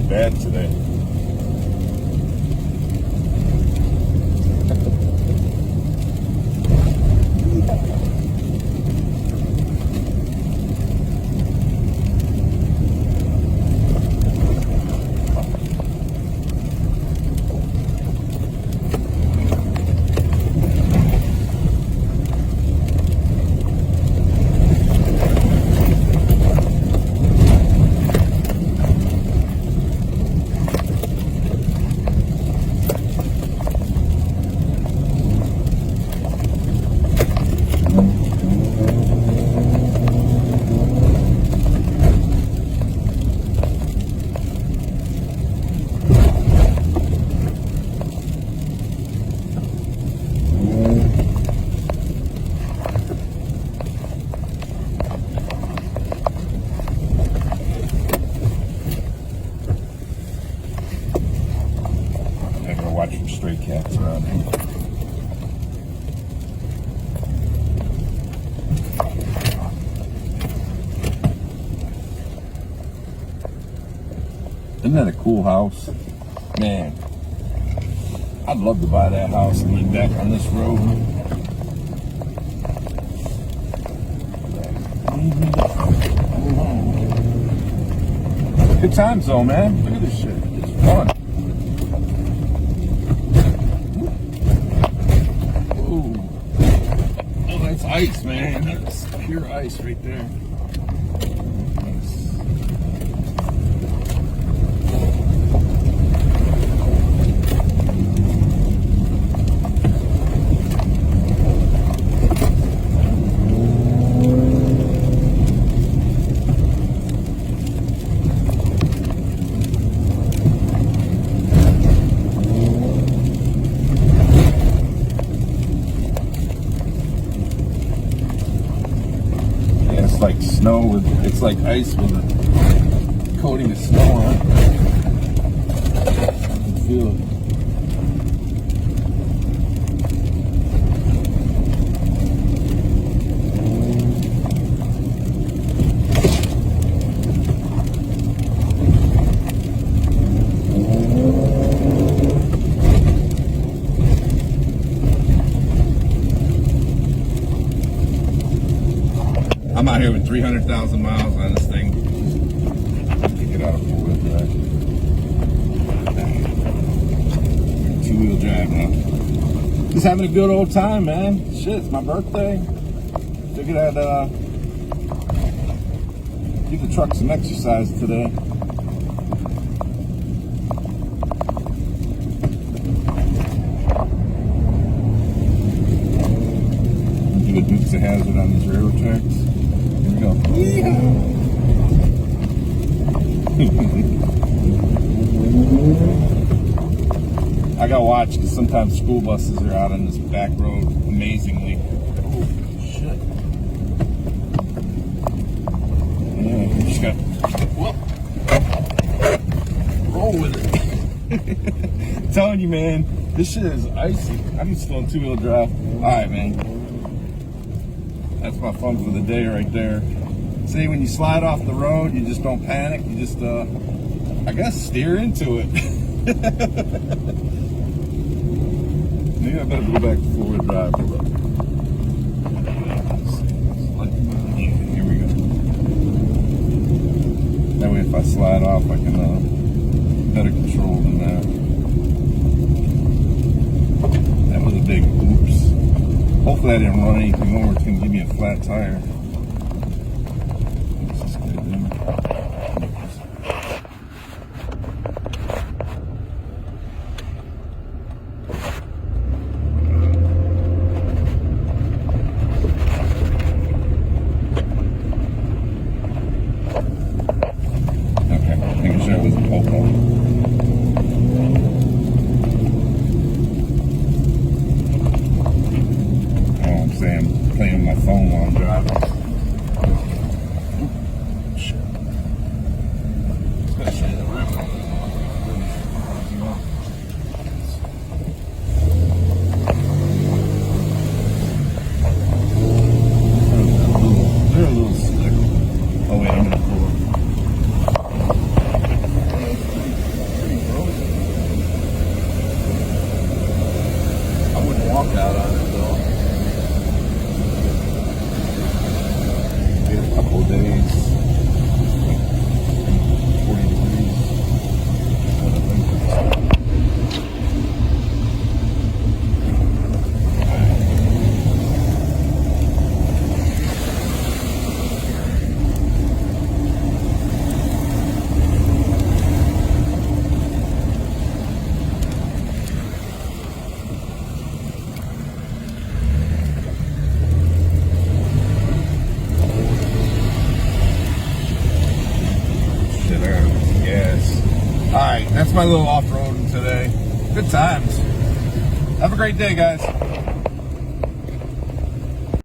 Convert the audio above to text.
bad today. Watch for stray cats around here. Isn't that a cool house? Man, I'd love to buy that house and live back on this road. Good times though, man. Look at this shit. It's fun. That's ice, man. That's pure ice right there. Nice. It's like snow with, it's like ice with a coating of snow on it. I can feel it. I'm out here with 300,000 miles on this thing. To get out of four-wheel drive. Two-wheel drive now. Just having a good old time, man. Shit, it's my birthday. Figured I'd give the truck some exercise today. Do a Dukes of Hazzard on these railroad tracks. Go. I gotta watch because sometimes school buses are out on this back road amazingly. Oh shit! Yeah, you just got roll with it. I'm telling you, man, this shit is icy. I'm just still in two-wheel drive. All right, man. That's my fun for the day right there. See, when you slide off the road, you just don't panic. You just, I guess, steer into it. Maybe I better go back to four-wheel drive. Here we go. That way, if I slide off, I can better control than that. That was a big oops. Hopefully I didn't run anything over. It's going to give me a flat tire. This is good, man. Okay, making sure it wasn't popo. I'm playing with my phone while I'm driving. Shit. Especially the river. They're a little slick. Oh wait, I'm gonna pull up. walkout on it though. We had a couple of days, 40 degrees. Yes. All right, that's my little off-roading today. Good times. Have a great day, guys.